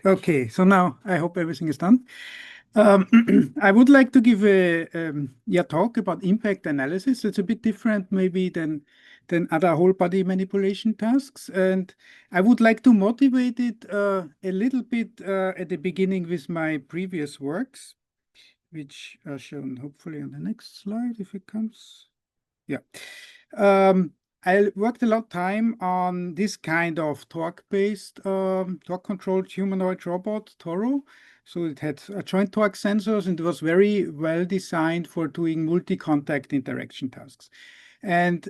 Okay, so now I hope everything is done. I would like to give a talk about impact analysis. It's a bit different maybe than other whole body manipulation tasks, and I would like to motivate it a little bit at the beginning with my previous works, which are shown hopefully on the next slide if it comes. Yeah. Um, I worked a lot of time on this kind of torque-based, torque-controlled humanoid robot, Toro. So it had joint torque sensors and it was very well designed for doing multi-contact interaction tasks. And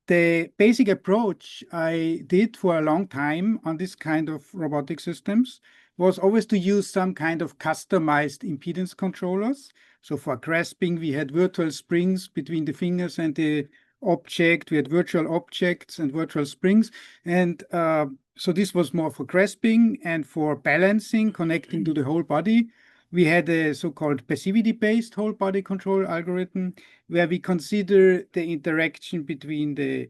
the basic approach I did for a long time on this kind of robotic systems was always to use some kind of customized impedance controllers. So for grasping, we had virtual springs between the fingers and the object. We had virtual objects and virtual springs. And so this was more for grasping, and for balancing, connecting to the whole body. We had a so-called passivity-based whole body control algorithm where we consider the interaction between the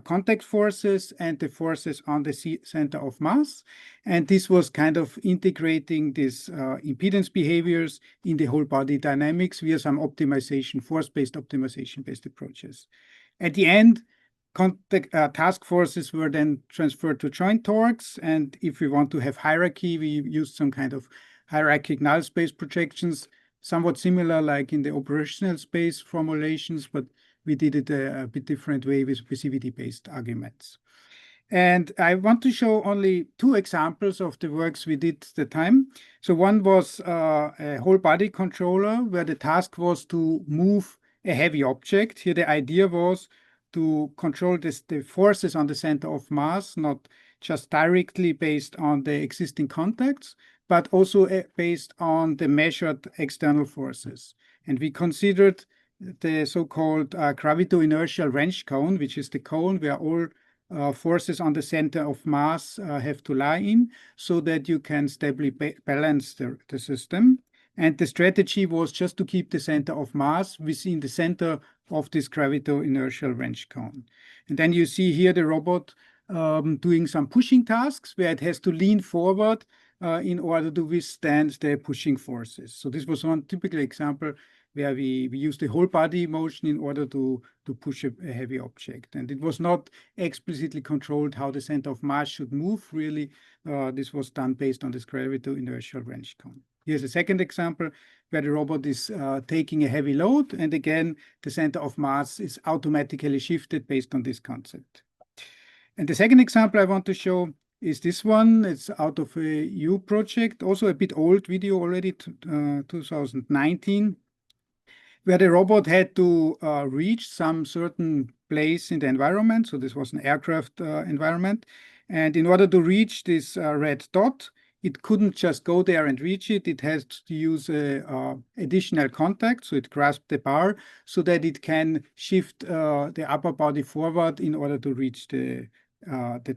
contact forces and the forces on the center of mass. And this was kind of integrating these impedance behaviors in the whole body dynamics via some optimization, force-based optimization-based approaches. At the end, contact task forces were then transferred to joint torques. And if we want to have hierarchy, we used some kind of hierarchic null space projections, somewhat similar like in the operational space formulations, but we did it a bit different way with passivity-based arguments. And I want to show only two examples of the works we did at the time. So one was a whole body controller where the task was to move a heavy object. Here the idea was to control the forces on the center of mass, not just directly based on the existing contacts, but also based on the measured external forces. And we considered the so-called gravito-inertial wrench cone, which is the cone where all forces on the center of mass have to lie in, so that you can stably balance the system. And the strategy was just to keep the center of mass within the center of this gravito-inertial wrench cone. And then you see here the robot doing some pushing tasks where it has to lean forward in order to withstand the pushing forces. So this was one typical example where we used the whole body motion in order to push a heavy object. And it was not explicitly controlled how the center of mass should move. Really, this was done based on this gravito-inertial wrench cone. Here's a second example where the robot is taking a heavy load. And again, the center of mass is automatically shifted based on this concept. And the second example I want to show is this one. It's out of a EU project, also a bit old video already, 2019, where the robot had to reach some certain place in the environment. So this was an aircraft environment. And in order to reach this red dot, it couldn't just go there and reach it. It has to use additional contact. So it grasped the bar so that it can shift the upper body forward in order to reach the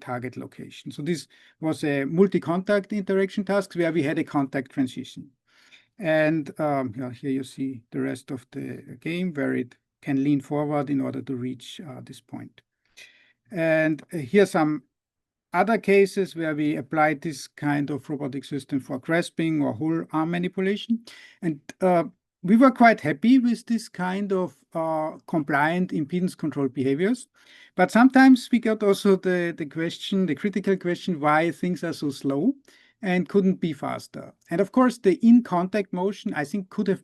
target location. So this was a multi-contact interaction task where we had a contact transition. And here you see the rest of the game where it can lean forward in order to reach this point. And here some other cases where we applied this kind of robotic system for grasping or whole arm manipulation. And we were quite happy with this kind of compliant impedance control behaviors. But sometimes we got also the question, the critical question, why things are so slow and couldn't be faster. And of course, the in-contact motion, I think, could have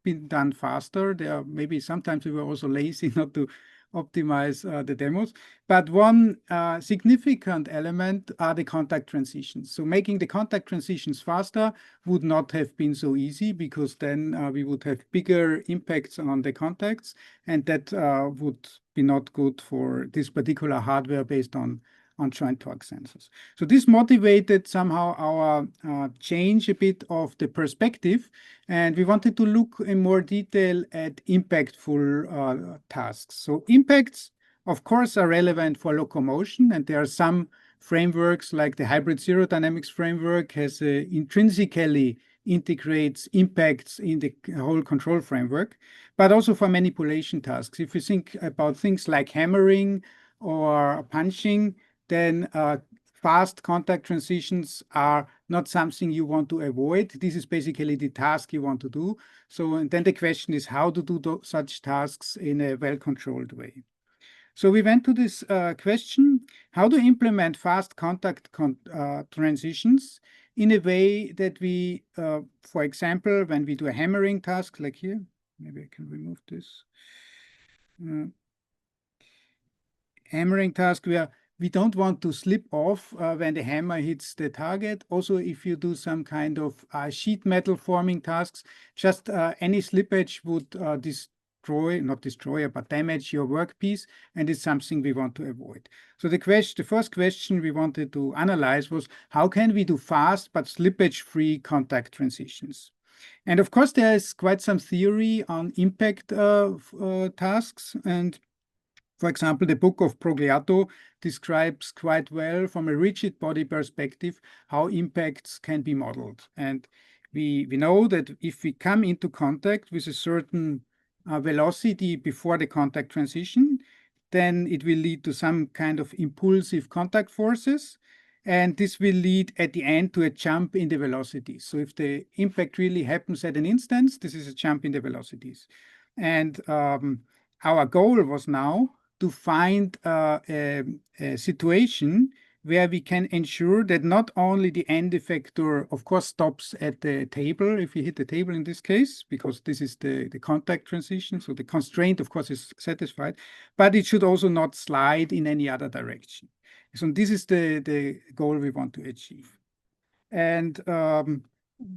been done faster. There maybe sometimes we were also lazy not to optimize the demos. But one significant element are the contact transitions. So making the contact transitions faster would not have been so easy, because then we would have bigger impacts on the contacts, and that would be not good for this particular hardware based on joint torque sensors. So this motivated somehow our change a bit of the perspective, and we wanted to look in more detail at impactful tasks. So impacts, of course, are relevant for locomotion, and there are some frameworks like the hybrid zero dynamics framework has intrinsically integrates impacts in the whole control framework, but also for manipulation tasks. If you think about things like hammering or punching, then fast contact transitions are not something you want to avoid. This is basically the task you want to do. So, and then the question is how to do such tasks in a well-controlled way. So we went to this question, how to implement fast contact transitions in a way that we, for example, when we do a hammering task like here, maybe I can remove this. Hammering task where we don't want to slip off when the hammer hits the target. Also, if you do some kind of sheet metal forming tasks, just any slippage would not destroy, but damage your workpiece, and it's something we want to avoid. So the first question we wanted to analyze was, how can we do fast but slippage-free contact transitions? And of course, there is quite some theory on impact tasks, and for example, the book of Progliato describes quite well from a rigid body perspective how impacts can be modeled. And we know that if we come into contact with a certain velocity before the contact transition, then it will lead to some kind of impulsive contact forces. And this will lead at the end to a jump in the velocities. So if the impact really happens at an instance, this is a jump in the velocities. And our goal was now to find a situation where we can ensure that not only the end effector, of course, stops at the table, if you hit the table in this case, because this is the contact transition, so the constraint, of course, is satisfied, but it should also not slide in any other direction. So this is the goal we want to achieve. And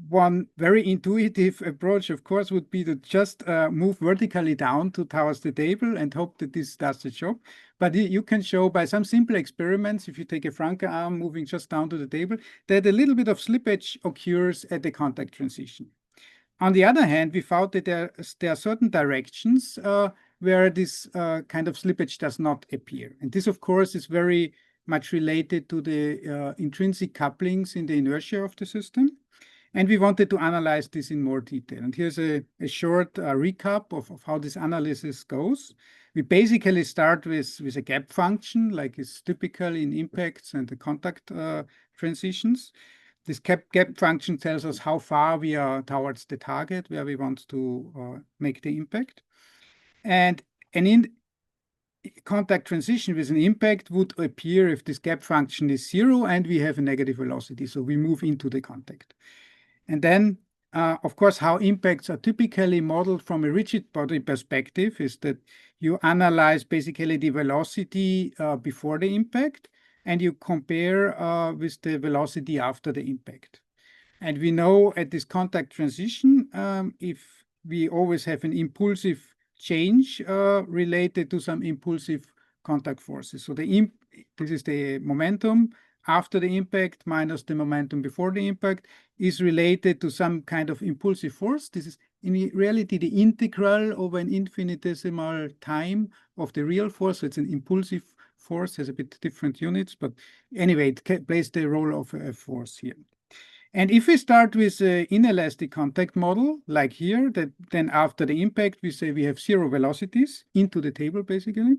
one very intuitive approach, of course, would be to just move vertically down towards the table and hope that this does the job. But you can show by some simple experiments, if you take a Franke arm moving just down to the table, that a little bit of slippage occurs at the contact transition. On the other hand, we found that there are certain directions where this kind of slippage does not appear. And this, of course, is very much related to the intrinsic couplings in the inertia of the system. And we wanted to analyze this in more detail. And here's a short recap of how this analysis goes. We basically start with a gap function, like is typical in impacts and the contact transitions. This gap function tells us how far we are towards the target where we want to make the impact. And in contact transition with an impact would appear if this gap function is 0 and we have a negative velocity. So we move into the contact. And then, of course, how impacts are typically modeled from a rigid body perspective is that you analyze basically the velocity before the impact, and you compare with the velocity after the impact. And we know at this contact transition, if we always have an impulsive change related to some impulsive contact forces. So this is the momentum after the impact minus the momentum before the impact is related to some kind of impulsive force. This is in reality the integral over an infinitesimal time of the real force. So it's an impulsive force, has a bit different units, but anyway, it plays the role of a force here. And if we start with an inelastic contact model, like here, that then after the impact, we say we have 0 velocities into the table, basically,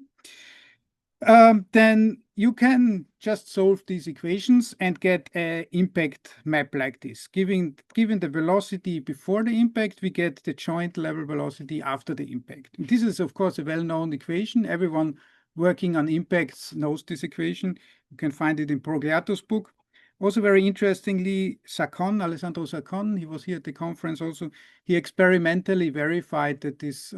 then you can just solve these equations and get an impact map like this. Given the velocity before the impact, we get the joint level velocity after the impact. And this is, of course, a well-known equation. Everyone working on impacts knows this equation. You can find it in Progliato's book. Also, very interestingly, Alessandro Saccon, he was here at the conference also, he experimentally verified that this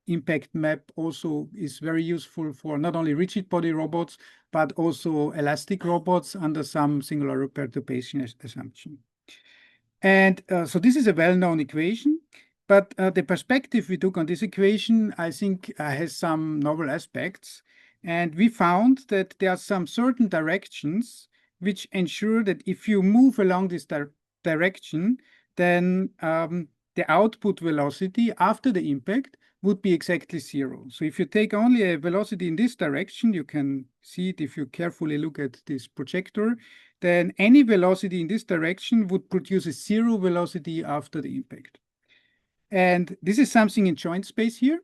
impact map also is very useful for not only rigid body robots, but also elastic robots under some singular perturbation assumption. And so this is a well-known equation, but the perspective we took on this equation, I think, has some novel aspects. And we found that there are some certain directions which ensure that if you move along this direction, then the output velocity after the impact would be exactly 0. So if you take only a velocity in this direction, you can see it if you carefully look at this projector, then any velocity in this direction would produce a 0 velocity after the impact. And this is something in joint space here.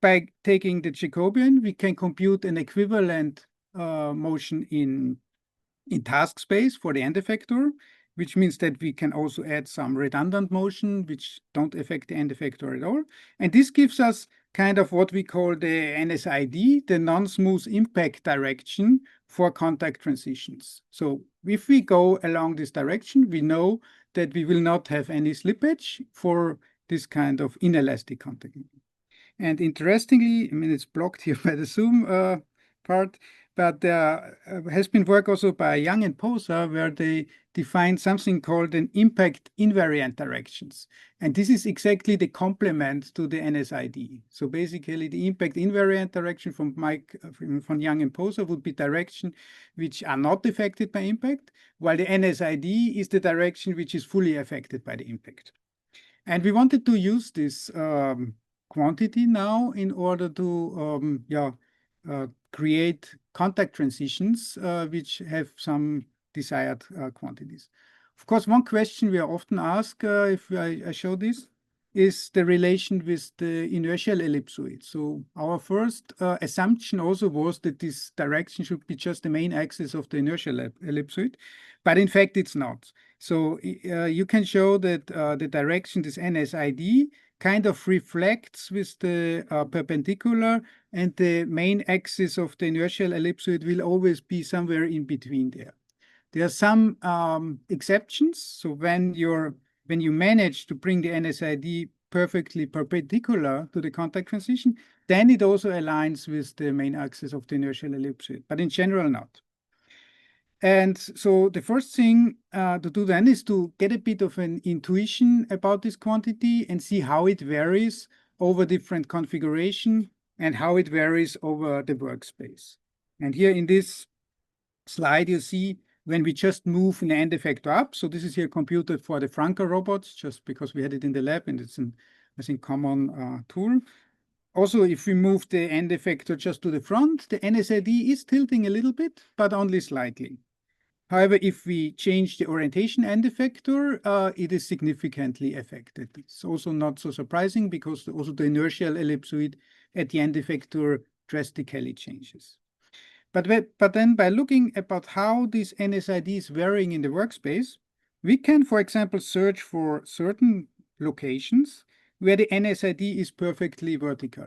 By taking the Jacobian, we can compute an equivalent motion in in task space for the end effector, which means that we can also add some redundant motion, which don't affect the end effector at all. And this gives us kind of what we call the NSID, the non-smooth impact direction for contact transitions. So if we go along this direction, we know that we will not have any slippage for this kind of inelastic contact. And interestingly, I mean, it's blocked here by the Zoom part, but there has been work also by Young and Posa where they define something called an impact invariant directions. And this is exactly the complement to the NSID. So basically the impact invariant direction from Young and Posa would be direction which are not affected by impact, while the NSID is the direction which is fully affected by the impact. And we wanted to use this quantity now in order to create contact transitions which have some desired quantities. Of course, one question we are often asked, if I show this, is the relation with the inertial ellipsoid. So our first assumption also was that this direction should be just the main axis of the inertial ellipsoid, but in fact it's not. So you can show that the direction, this NSID, kind of reflects with the perpendicular, and the main axis of the inertial ellipsoid will always be somewhere in between there. There are some exceptions. So when you manage to bring the NSID perfectly perpendicular to the contact transition, then it also aligns with the main axis of the inertial ellipsoid, but in general not. And so the first thing to do then is to get a bit of an intuition about this quantity and see how it varies over different configuration and how it varies over the workspace. And here in this slide, you see when we just move an end effector up. So this is here computed for the Franker robots, just because we had it in the lab and it's an, I think, common tool. Also, if we move the end effector just to the front, the NSID is tilting a little bit, but only slightly. However, if we change the orientation end effector, it is significantly affected. It's also not so surprising because also the inertial ellipsoid at the end effector drastically changes. But then by looking about how this NSID is varying in the workspace, we can, for example, search for certain locations where the NSID is perfectly vertical.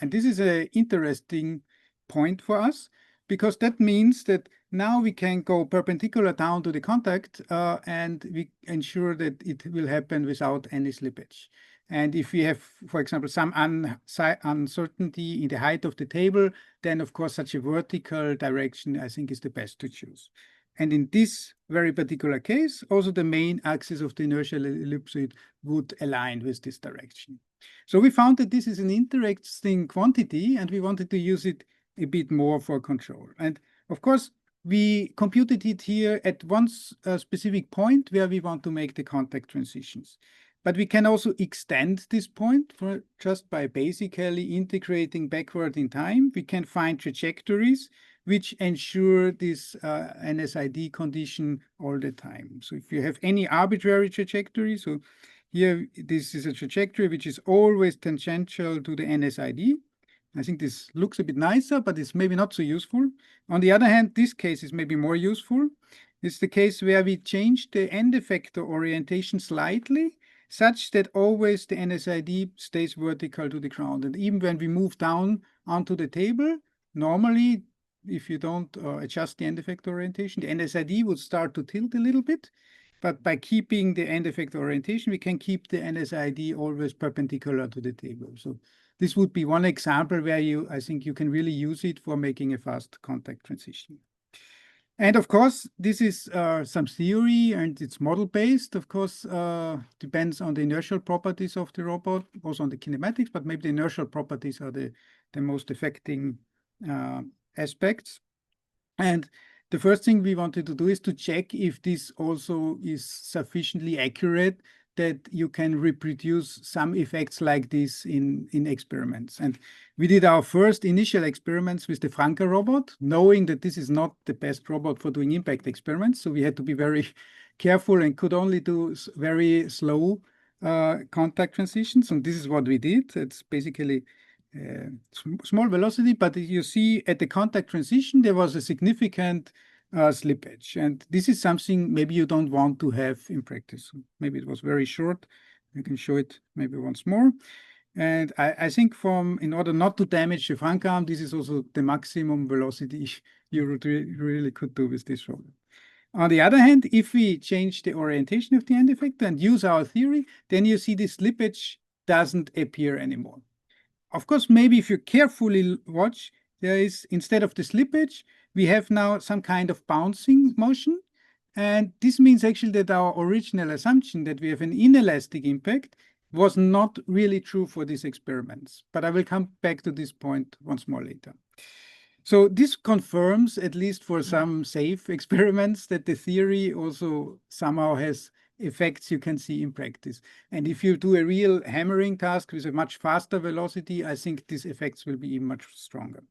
And this is an interesting point for us, because that means that now we can go perpendicular down to the contact and we ensure that it will happen without any slippage. And if we have, for example, some uncertainty in the height of the table, then of course such a vertical direction, I think, is the best to choose. And in this very particular case, also the main axis of the inertial ellipsoid would align with this direction. So we found that this is an interesting quantity and we wanted to use it a bit more for control. And of course, we computed it here at one specific point where we want to make the contact transitions. But we can also extend this point for just by basically integrating backward in time. We can find trajectories which ensure this NSID condition all the time. So if you have any arbitrary trajectory, so here this is a trajectory which is always tangential to the NSID. I think this looks a bit nicer, but it's maybe not so useful. On the other hand, this case is maybe more useful. It's the case where we change the end effector orientation slightly, such that always the NSID stays vertical to the ground. And even when we move down onto the table, normally, if you don't adjust the end effector orientation, the NSID would start to tilt a little bit. But by keeping the end effector orientation, we can keep the NSID always perpendicular to the table. So this would be one example where I think you can really use it for making a fast contact transition. And of course, this is some theory and it's model-based. Of course, depends on the inertial properties of the robot, also on the kinematics, but maybe the inertial properties are the most affecting aspects. And the first thing we wanted to do is to check if this also is sufficiently accurate that you can reproduce some effects like this in experiments. And we did our first initial experiments with the Franker robot, knowing that this is not the best robot for doing impact experiments. So we had to be very careful and could only do very slow contact transitions. And this is what we did. It's basically small velocity, but you see at the contact transition, there was a significant slippage. And this is something maybe you don't want to have in practice. Maybe it was very short. I can show it maybe once more. And I think in order not to damage the front arm, this is also the maximum velocity you really could do with this roller. On the other hand, if we change the orientation of the end effector and use our theory, then you see the slippage doesn't appear anymore. Of course, maybe if you carefully watch, there is, instead of the slippage, we have now some kind of bouncing motion. And this means actually that our original assumption that we have an inelastic impact was not really true for these experiments. But I will come back to this point once more later. So this confirms, at least for some safe experiments, that the theory also somehow has effects you can see in practice. And if you do a real hammering task with a much faster velocity, I think these effects will be even much stronger.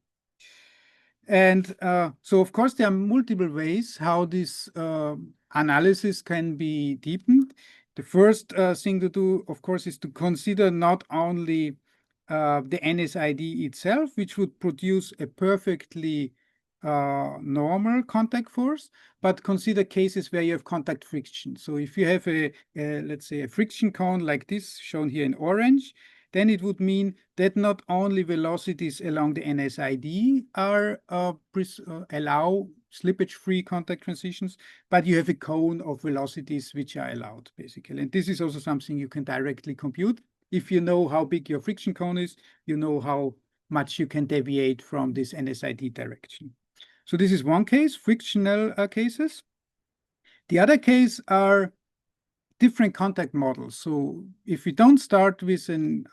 And so, of course, there are multiple ways how this analysis can be deepened. The first thing to do, of course, is to consider not only the NSID itself, which would produce a perfectly normal contact force, but consider cases where you have contact friction. So if you have let's say, a friction cone like this, shown here in orange, then it would mean that not only velocities along the NSID are allow slippage-free contact transitions, but you have a cone of velocities which are allowed, basically. And this is also something you can directly compute. If you know how big your friction cone is, you know how much you can deviate from this NSID direction. So this is one case, frictional cases. The other case are different contact models. So if we don't start with an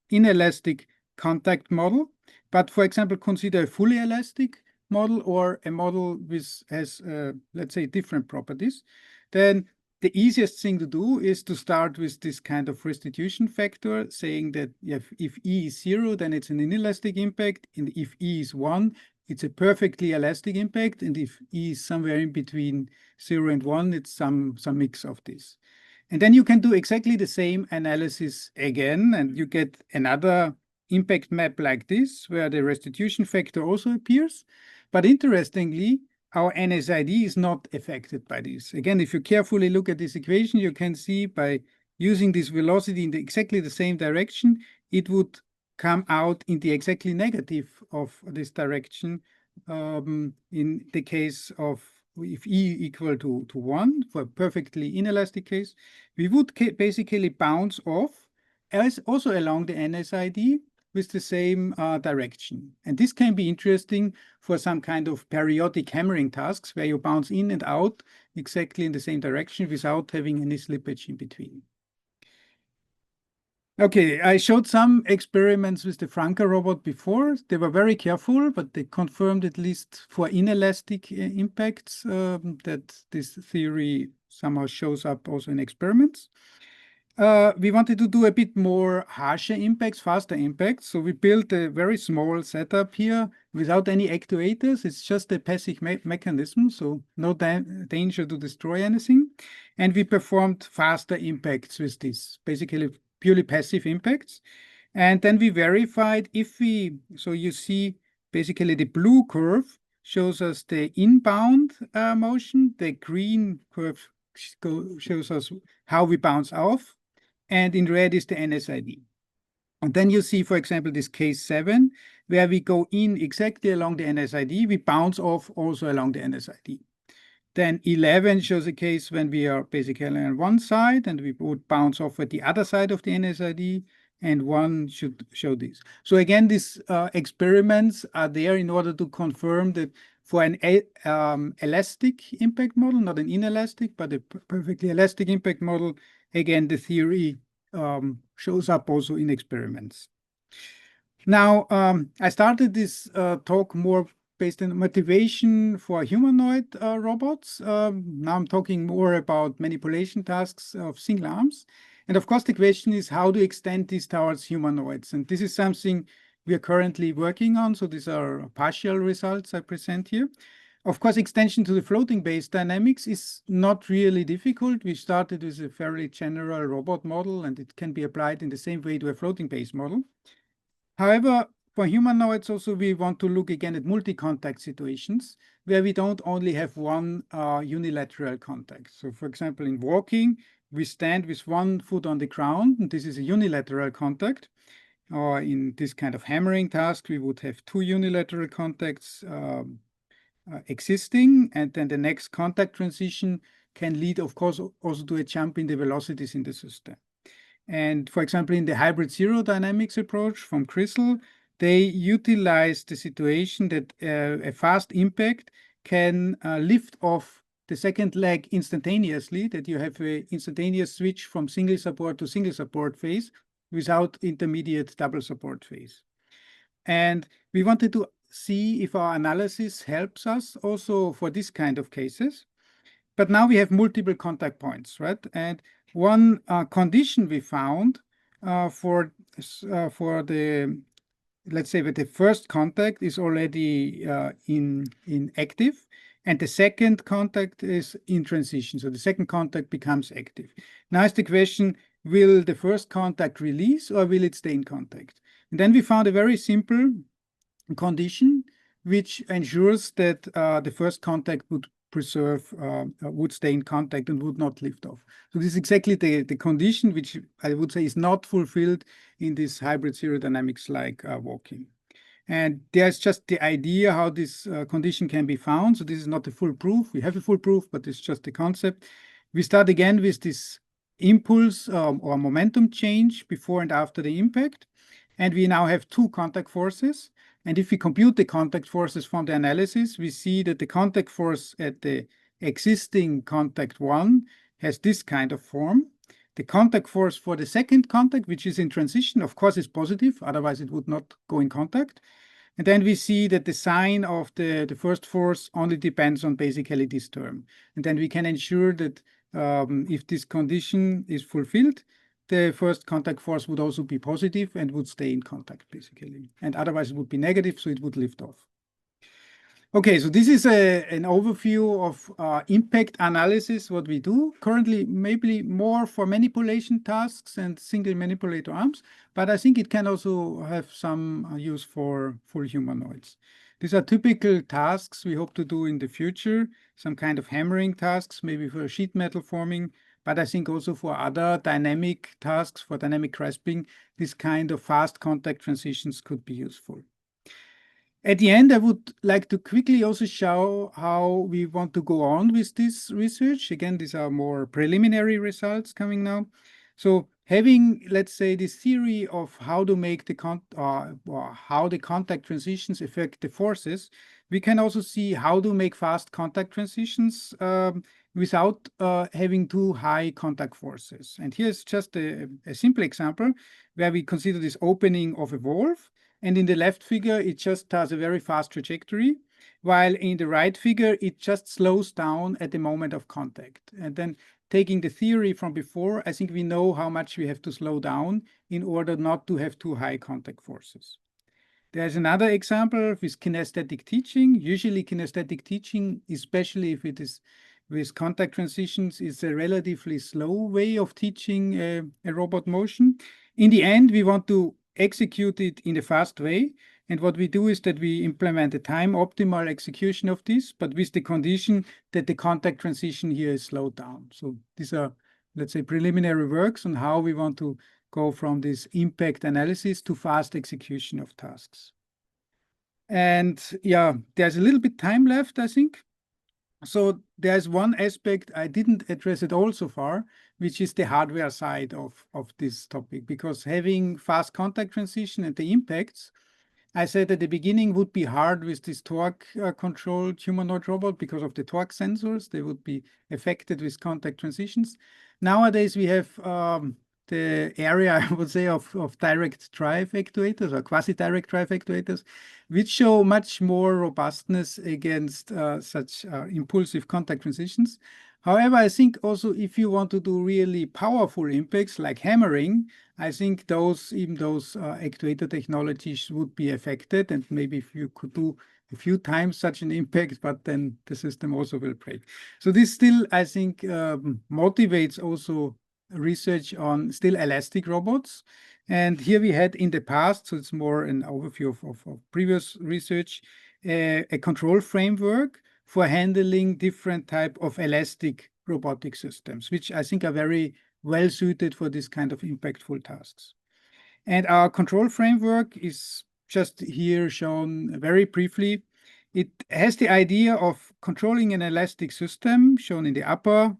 inelastic contact model, but for example, consider a fully elastic model or a model which has, let's say, different properties, then the easiest thing to do is to start with this kind of restitution factor, saying that if E is 0, then it's an inelastic impact, and if E is 1, it's a perfectly elastic impact, and if E is somewhere in between 0 and 1, it's some mix of this. And then you can do exactly the same analysis again, and you get another impact map like this, where the restitution factor also appears. But interestingly, our NSID is not affected by this. Again, if you carefully look at this equation, you can see by using this velocity in exactly the same direction, it would come out in the exactly negative of this direction in the case of if E equal to 1, for a perfectly inelastic case, we would basically bounce off as also along the NSID with the same direction. And this can be interesting for some kind of periodic hammering tasks where you bounce in and out exactly in the same direction without having any slippage in between. Okay, I showed some experiments with the Franca robot before. They were very careful, but they confirmed, at least for inelastic impacts, that this theory somehow shows up also in experiments. We wanted to do a bit more harsher impacts, faster impacts. So we built a very small setup here without any actuators. It's just a passive mechanism, so no danger to destroy anything. And we performed faster impacts with this, basically purely passive impacts. And then we verified so you see basically the blue curve shows us the inbound motion. The green curve shows us how we bounce off. And in red is the NSID. And then you see, for example, this case 7, where we go in exactly along the NSID, we bounce off also along the NSID. Then 11 shows a case when we are basically on one side and we would bounce off at the other side of the NSID, and 1 should show this. So again, these experiments are there in order to confirm that for an elastic impact model, not an inelastic, but a perfectly elastic impact model, again, the theory shows up also in experiments. Now, I started this talk more based on motivation for humanoid robots. Now I'm talking more about manipulation tasks of single arms. And of course, the question is how to extend this towards humanoids. And this is something we are currently working on. So these are partial results I present here. Of course, extension to the floating base dynamics is not really difficult. We started with a fairly general robot model, and it can be applied in the same way to a floating base model. However, for humanoids also, we want to look again at multi-contact situations where we don't only have one unilateral contact. So for example, in walking, we stand with one foot on the ground, and this is a unilateral contact. Or in this kind of hammering task, we would have two unilateral contacts existing, and then the next contact transition can lead, of course, also to a jump in the velocities in the system. And for example, in the hybrid zero dynamics approach from Crystal, they utilize the situation that a fast impact can lift off the second leg instantaneously, that you have an instantaneous switch from single support to single support phase without intermediate double support phase. And we wanted to see if our analysis helps us also for this kind of cases. But now we have multiple contact points, right? And one condition we found for the, let's say that the first contact is already in active, and the second contact is in transition. So the second contact becomes active. Now is the question, will the first contact release or will it stay in contact? And then we found a very simple condition which ensures that the first contact would would stay in contact and would not lift off. So this is exactly the condition which I would say is not fulfilled in this hybrid zero dynamics like walking. And there's just the idea how this condition can be found. So this is not a full proof. We have a full proof, but it's just the concept. We start again with this impulse or momentum change before and after the impact. And we now have two contact forces. And if we compute the contact forces from the analysis, we see that the contact force at the existing contact one has this kind of form. The contact force for the second contact, which is in transition, of course, is positive. Otherwise, it would not go in contact. And then we see that the sign of the first force only depends on basically this term. And then we can ensure that if this condition is fulfilled, the first contact force would also be positive and would stay in contact, basically. And otherwise, it would be negative, so it would lift off. Okay, so this is an overview of impact analysis, what we do. Currently, maybe more for manipulation tasks and single manipulator arms, but I think it can also have some use for full humanoids. These are typical tasks we hope to do in the future, some kind of hammering tasks, maybe for sheet metal forming, but I think also for other dynamic tasks, for dynamic grasping, this kind of fast contact transitions could be useful. At the end, I would like to quickly also show how we want to go on with this research. Again, these are more preliminary results coming now. So having, let's say, this theory of how to make the how the contact transitions affect the forces, we can also see how to make fast contact transitions without having too high contact forces. And here's just a simple example where we consider this opening of a valve. And in the left figure, it just has a very fast trajectory, while in the right figure, it just slows down at the moment of contact. And then taking the theory from before, I think we know how much we have to slow down in order not to have too high contact forces. There's another example with kinesthetic teaching. Usually kinesthetic teaching, especially if it is with contact transitions, is a relatively slow way of teaching a robot motion. In the end, we want to execute it in a fast way. And what we do is that we implement a time optimal execution of this, but with the condition that the contact transition here is slowed down. So these are, let's say, preliminary works on how we want to go from this impact analysis to fast execution of tasks. And yeah, there's a little bit time left, I think. So there's one aspect I didn't address at all so far, which is the hardware side of this topic, because having fast contact transition and the impacts, I said at the beginning, would be hard with this torque controlled humanoid robot because of the torque sensors. They would be affected with contact transitions. Nowadays, we have the area, I would say, of direct drive actuators or quasi-direct drive actuators, which show much more robustness against such impulsive contact transitions. However, I think also if you want to do really powerful impacts like hammering, I think even those actuator technologies would be affected. And maybe if you could do a few times such an impact, but then the system also will break. So this still, I think, motivates also research on still elastic robots. And here we had in the past, so it's more an overview of previous research, a control framework for handling different type of elastic robotic systems, which I think are very well suited for this kind of impactful tasks. And our control framework is just here shown very briefly. It has the idea of controlling an elastic system, shown in the upper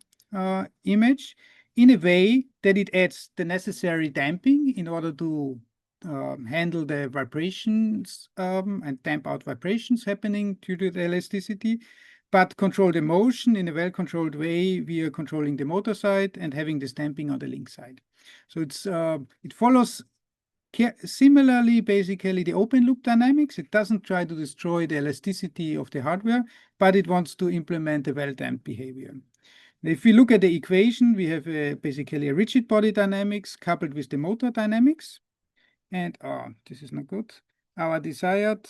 image, in a way that it adds the necessary damping in order to handle the vibrations and damp out vibrations happening due to the elasticity, but control the motion in a well-controlled way via controlling the motor side and having this damping on the link side. So it follows similarly, basically, the open loop dynamics. It doesn't try to destroy the elasticity of the hardware, but it wants to implement a well-damped behavior. If we look at the equation, we have basically a rigid body dynamics coupled with the motor dynamics. And this is not good. Our desired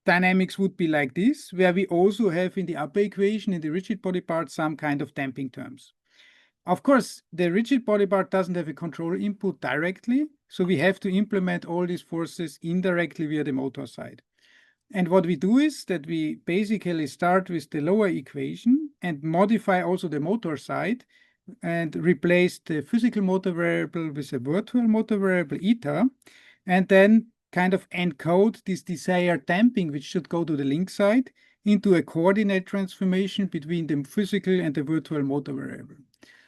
dynamics would be like this, where we also have in the upper equation, in the rigid body part, some kind of damping terms. Of course, the rigid body part doesn't have a control input directly, so we have to implement all these forces indirectly via the motor side. And what we do is that we basically start with the lower equation and modify also the motor side and replace the physical motor variable with a virtual motor variable eta, and then kind of encode this desired damping, which should go to the link side, into a coordinate transformation between the physical and the virtual motor variable.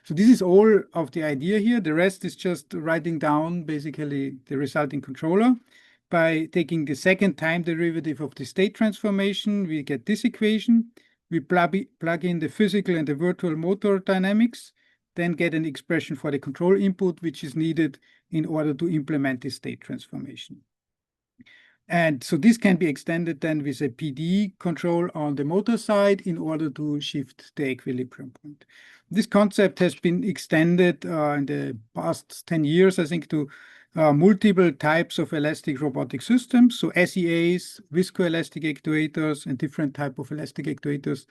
So this is all of the idea here. The rest is just writing down basically the resulting controller. By taking the second time derivative of the state transformation, we get this equation. We plug in the physical and the virtual motor dynamics, then get an expression for the control input, which is needed in order to implement the state transformation. And so this can be extended then with a PD control on the motor side in order to shift the equilibrium point. This concept has been extended in the past 10 years, I think, to multiple types of elastic robotic systems. So SEAs, viscoelastic actuators, and different type of elastic actuators.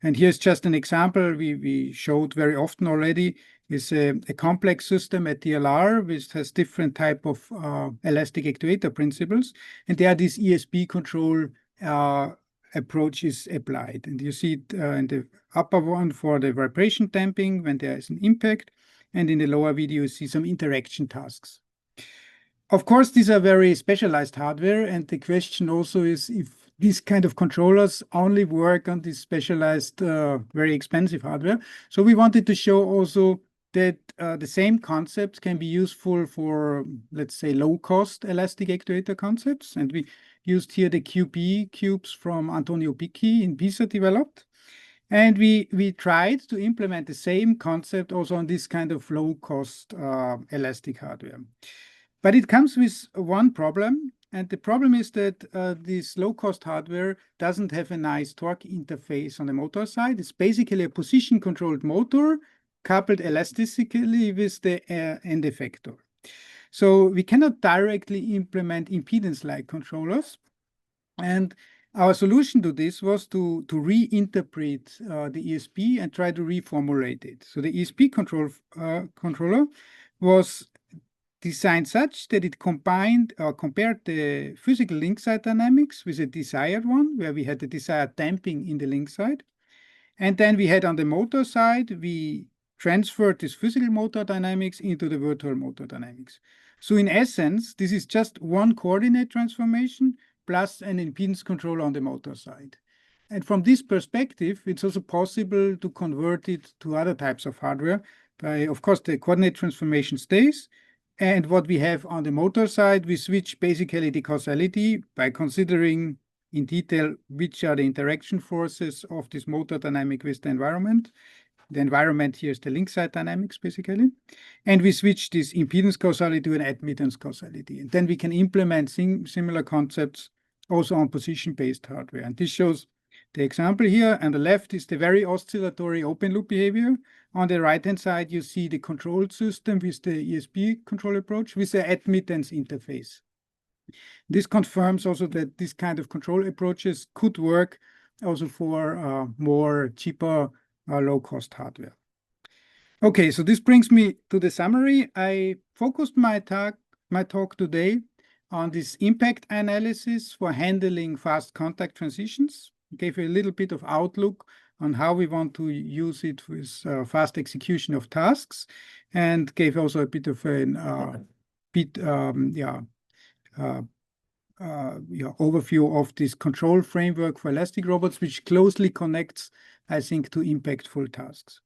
And here's just an example we showed very often already. Is a complex system at DLR, which has different type of elastic actuator principles. And there this ESP control approach is applied. And you see it in the upper one for the vibration damping when there is an impact. And in the lower video, you see some interaction tasks. Of course, these are very specialized hardware. And the question also is if these kind of controllers only work on this specialized, very expensive hardware. So we wanted to show also that the same concepts can be useful for, let's say, low-cost elastic actuator concepts. And we used here the QP cubes from Antonio Picchi in Pisa developed. And we tried to implement the same concept also on this kind of low-cost elastic hardware. But it comes with one problem. And the problem is that this low-cost hardware doesn't have a nice torque interface on the motor side. It's basically a position-controlled motor coupled elastically with the end effector. So we cannot directly implement impedance-like controllers. And our solution to this was to reinterpret the ESP and try to reformulate it. So the ESP controller was designed such that it combined or compared the physical link side dynamics with a desired one, where we had the desired damping in the link side. And then we had on the motor side, we transferred this physical motor dynamics into the virtual motor dynamics. So in essence, this is just one coordinate transformation plus an impedance control on the motor side. And from this perspective, it's also possible to convert it to other types of hardware by, of course, the coordinate transformation stays. And what we have on the motor side, we switch basically the causality by considering in detail which are the interaction forces of this motor dynamic with the environment. The environment here is the link side dynamics, basically. And we switch this impedance causality to an admittance causality. And then we can implement similar concepts also on position-based hardware. And this shows the example here. On the left is the very oscillatory open loop behavior. On the right-hand side, you see the control system with the ESP control approach with the admittance interface. This confirms also that this kind of control approaches could work also for more cheaper low-cost hardware. Okay, so this brings me to the summary. I focused my talk today on this impact analysis for handling fast contact transitions. Gave a little bit of outlook on how we want to use it with fast execution of tasks, and gave also a bit of an overview of this control framework for elastic robots, which closely connects, I think, to impactful tasks.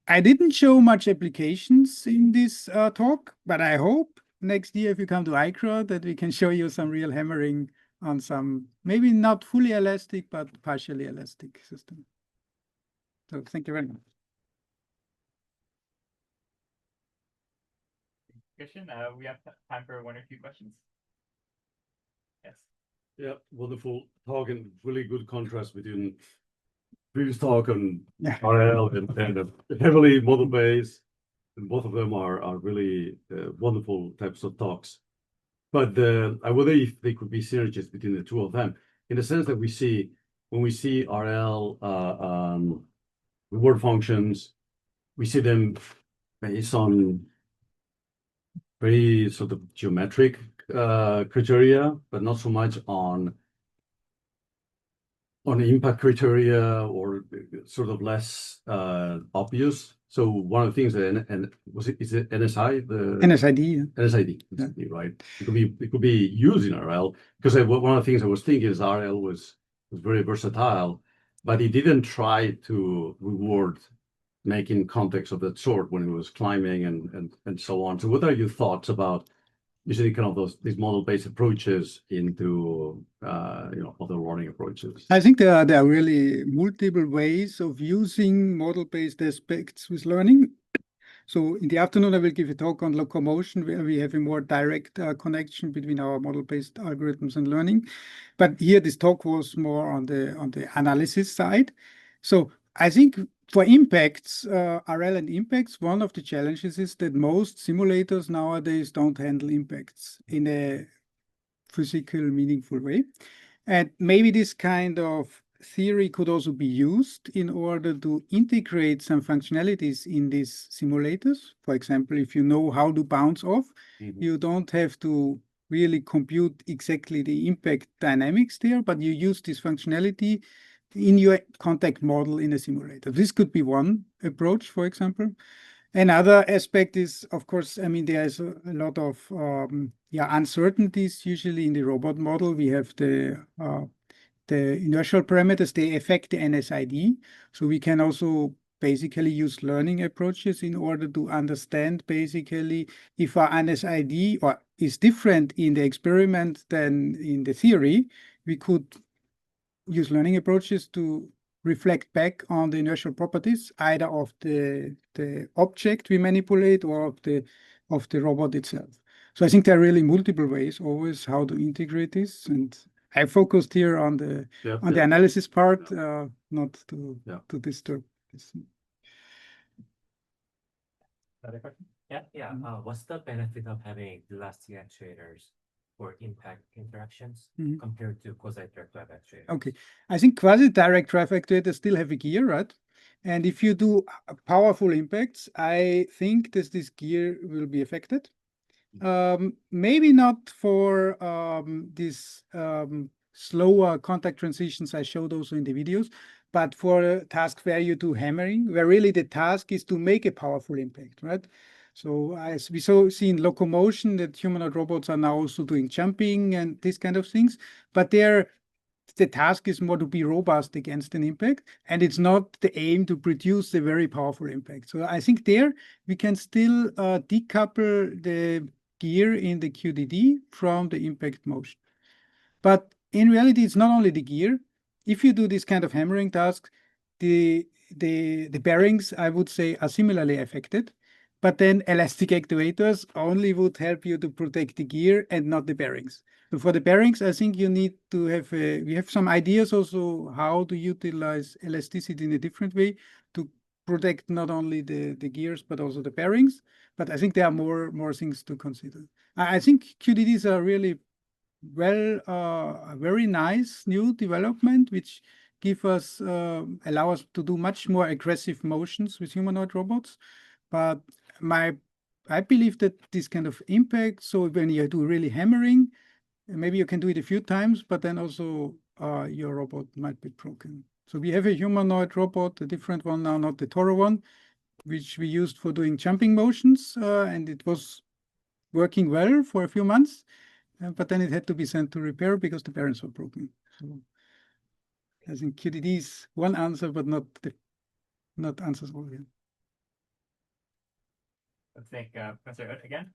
I didn't show much applications in this talk, but I hope next year if you come to ICRA that we can show you some real hammering on some, maybe not fully elastic, but partially elastic system. So thank you very much. Christian, we have time for one or two questions. Yes. Yeah, wonderful talk and really good contrast between previous talk on RL and heavily model-based. And both of them are really wonderful types of talks. But I wonder if there could be synergies between the two of them, in the sense that when we see RL reward functions, we see them based on very sort of geometric criteria, but not so much on impact criteria, or sort of less obvious. So one of the things that is it NSI, the NSID? NSID, right? It could be used in RL, because one of the things I was thinking is RL was very versatile, but it didn't try to reward making context of that sort when it was climbing and so on. So what are your thoughts about using kind of these model-based approaches into other learning approaches? I think there are really multiple ways of using model-based aspects with learning. So in the afternoon, I will give a talk on locomotion, where we have a more direct connection between our model-based algorithms and learning. But here, this talk was more on the analysis side. So I think for impacts, RL and impacts, one of the challenges is that most simulators nowadays don't handle impacts in a physical, meaningful way. And maybe this kind of theory could also be used in order to integrate some functionalities in these simulators. For example, if you know how to bounce off, you don't have to really compute exactly the impact dynamics there, but you use this functionality in your contact model in a simulator. This could be one approach, for example. Another aspect is, of course, I mean, there's a lot of uncertainties usually in the robot model. We have the inertial parameters, they affect the NSID. So we can also basically use learning approaches in order to understand basically if our NSID is different in the experiment than in the theory. We could use learning approaches to reflect back on the inertial properties, either of the object we manipulate or of the robot itself. So I think there are really multiple ways always how to integrate this, and I focused here on the analysis part, not to disturb this. Another question? Yeah. What's the benefit of having elastic actuators for impact interactions compared to quasi-direct drive actuators? Okay, I think quasi-direct drive actuators still have a gear, right? And if you do powerful impacts, I think that this gear will be affected. Maybe not for these slower contact transitions I showed also in the videos, but for a task where you do hammering, where really the task is to make a powerful impact, right? So as we see in locomotion that humanoid robots are now also doing jumping and these kind of things, but the task is more to be robust against an impact, and it's not the aim to produce a very powerful impact. So I think there we can still decouple the gear in the QDD from the impact motion. But in reality, it's not only the gear. If you do this kind of hammering tasks, the bearings, I would say, are similarly affected. But then elastic actuators only would help you to protect the gear and not the bearings. So for the bearings, I think you need to have, we have some ideas also how to utilize elasticity in a different way to protect not only the gears, but also the bearings. But I think there are more things to consider. I think QDDs are really a very nice new development, which allow us to do much more aggressive motions with humanoid robots. But I believe that this kind of impact, so when you do really hammering, maybe you can do it a few times, but then also your robot might be broken. So we have a humanoid robot, a different one now, not the Toro one, which we used for doing jumping motions, and it was working well for a few months, but then it had to be sent to repair because the bearings were broken. So I think QDD is one answer, but not answers all. Let's thank Professor Oud again.